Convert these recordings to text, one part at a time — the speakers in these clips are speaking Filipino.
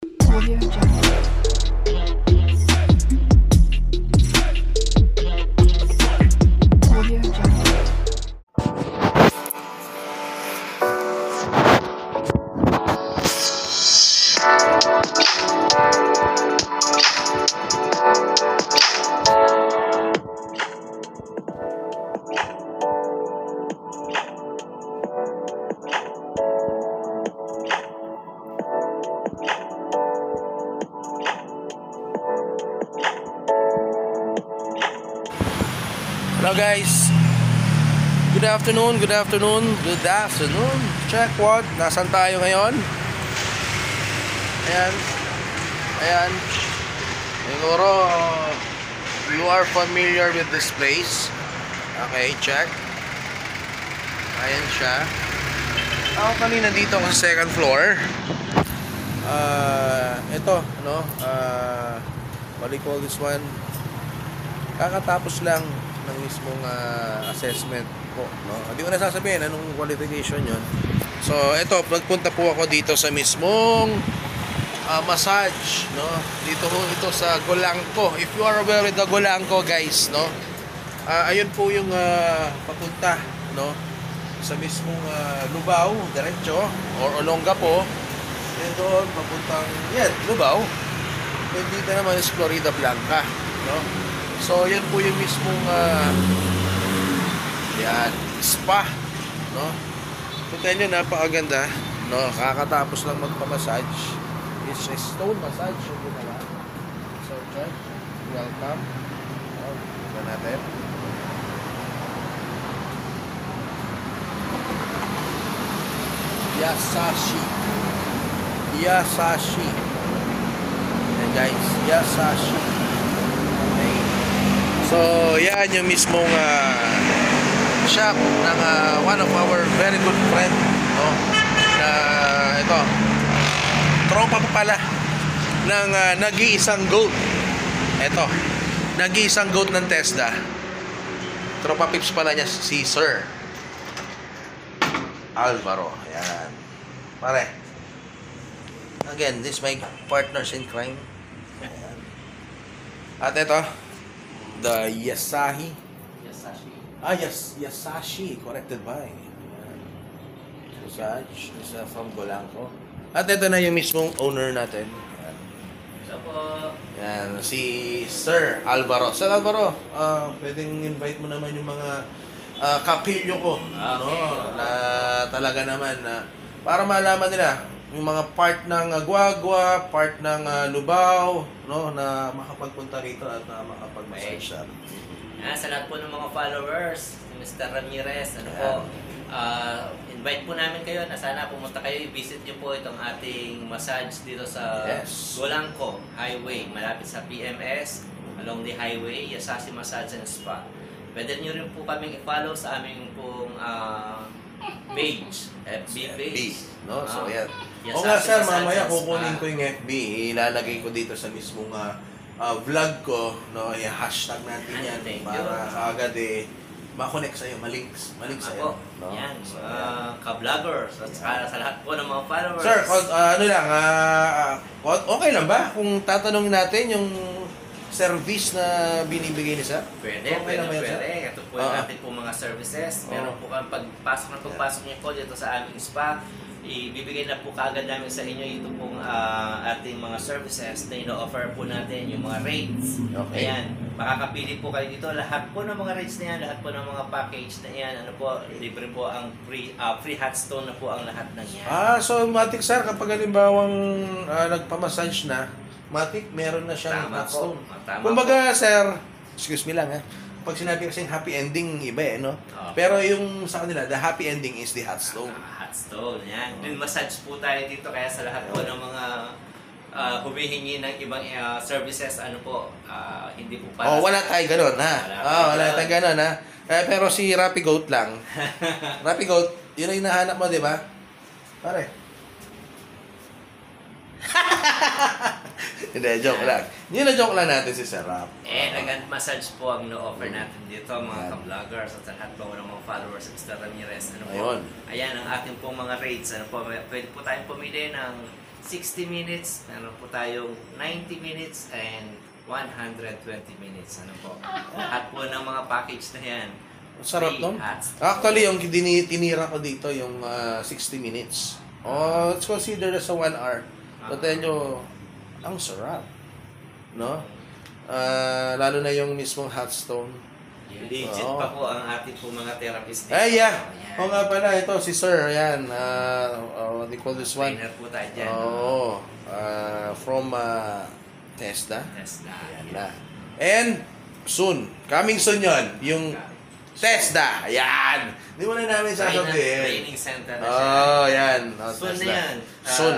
Audio Jungle. Audio Jungle. Hello guys. Good afternoon. Check what? Nasaan tayo ngayon? Ayan. Siguro you are familiar with this place. Okay, check. Ayan siya. Ako kanina dito ako sa second floor. Ito, ano? What do you call this one? Kakatapos lang ng mismong assessment po, no? Hindi ko na sasabihin anong qualification yon. So, ito, pagpunta po ako dito sa mismong massage, no? Dito ho ito sa Golangco. If you are aware with the Golangco, guys, no? Ayun po yung papunta, no? Sa mismong Lubao, diretso, or Olongapo. And doon, papuntang, yan, Lubao. And dito naman is Florida Blanca, no? So, yan po yung mismong yan, spa, no? Tignan nyo, napakaganda, no? Kakatapos lang magpa-massage. It's a stone massage yung ginawa. So, check. Welcome. Tignan natin. Yasashi. Yan guys, Yasashi. Okay. So, yan yung mismong shop ng one of our very good friend, no? Na ito, tropa pa pala ng nag-iisang goat. Ito, nag-iisang goat ng TESDA. Tropa pips pala niya si Sir Alvaro. Ayan. Pare. Again, this my partners in crime. Ayan. At ito, the Yasashi. Yes, Yasashi. Corrected by. Ayan. Massage. Is from Golangco. At ito na yung mismong owner natin. Ayan. So po, Ayan. Si Sir Alvaro. Sir Alvaro, pwedeng invite mo naman yung mga kapilyo ko. No? Na talaga naman para malaman nila yung mga part ng Guagua, part ng Lubao, no, na makapagpunta rito at makapag-massage siya. sa lahat po ng mga followers, si Mr. Ramirez, invite po namin kayo na sana pumunta kayo, i-visit nyo po itong ating massage dito sa Golangco Highway, malapit sa PMS, along the highway, Yasashi Massage and Spa. Pwede nyo rin po kaming i-follow sa aming pong page, FB page. No? So, yan. Yasashi O nga sir, Massage mamaya and kukunin Spa. ko yung FB, ilalagay ko dito sa mismong vlog ko, no, i-hashtag natin yan Thank you. para kaagad ma-connect sa'yo, ma-links sa'yo. No? Yan, So, ka-vloggers at saka sa lahat po ng mga followers. sir, ano lang, okay lang ba kung tatanungin natin yung service na binibigay ni sir? Pwede. ba yan, sir? Ito po yung ating po mga services. Meron po kami pagpasok niyo po dito sa aming spa. Ibibigay na po kaagad namin sa inyo ito pong ating mga services na ino-offer po natin, yung mga rates. Okay. Ayan, makakapili po kayo dito. Lahat po ng mga rates na yan, lahat po ng mga package na yan, ano po, libre po ang free hot stone na po ang lahat ng yan. So matik sir, kapag halimbawang nagpamassage na, matik, meron na siyang Tama hot po. stone. Tama Kumbaga sir, excuse me lang pag sinabi kasing happy ending, iba no? Okay. Pero yung sa kanila, the happy ending is the hot stone. Hot stone, yan. Yung massage po tayo dito, kaya sa lahat po ng mga humihingi ng ibang services, ano po, hindi po para Wala tayo ganun, ha? Wala ganun. tayo ganun, ha? Pero si Rappi Goat lang. Rappi Goat, yun ang hinahanap mo, di ba? Pare. Hindi, joke lang. Yun na joke lang natin si Sir Rap. Nag-massage po ang no-offer natin dito, mga ka-vloggers at sa lahat po ng mga followers ng Mr. Ramirez. Ano po? Ayun. Ayan ang ating pong mga rates. Ano po, pwede po tayong pumili ng 60 minutes, meron po tayong 90 minutes and 120 minutes. Ano po? Lahat po ng mga package na yan. Sarap Free nun. at Actually, yung tinira ko dito, yung 60 minutes. Oh, it's considered as a 1 hour. But then ang sarap. No? Lalo na yung mismong hot stone. legit Oo. pa po ang ating po mga therapist. Ay, yeah. Ayan. Oo nga pala, ito si Sir. Ayan. What do you call this one? Trainer po tayo dyan. Oo. From Tesla. Tesla. Ayan na. And soon, coming soon yon yung Tesla. Ayan. Di mo na namin sasabihin. Training center na siya. Oh, yan. Oh, Soon na Tesla. yan. Soon.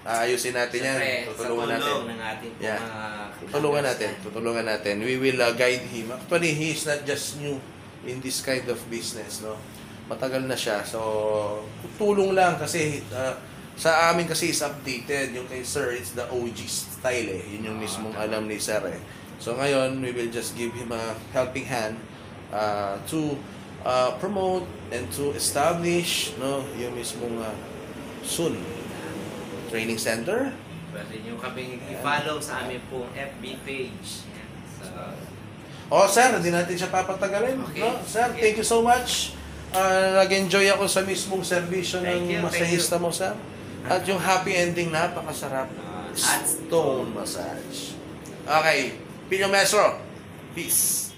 Ayusin natin yan. Siyempre, Tutulungan sa natin. tulong ng ating po Yeah. mga Tutulungan natin. We will guide him. Actually, he is not just new in this kind of business, no. Matagal na siya. So, tulong lang kasi sa amin kasi is updated. Yung kay Sir, it's the OG style eh. Yun yung mismong alam ni Sir eh. So, ngayon, we will just give him a helping hand to promote and to establish, no, yung mismong soon training center. Pwede nyo kaming i-follow sa aming pong FB page. Yan. So, Oh, sir, hindi natin siya papatagalin. Okay. No? Sir, Okay. thank you so much. Nag-enjoy ako sa mismong servisyo Thank you, ng thank masahista mo, sir. At yung happy ending, napakasarap. Hot Stone massage. Okay, Pinyo Mesro. Peace.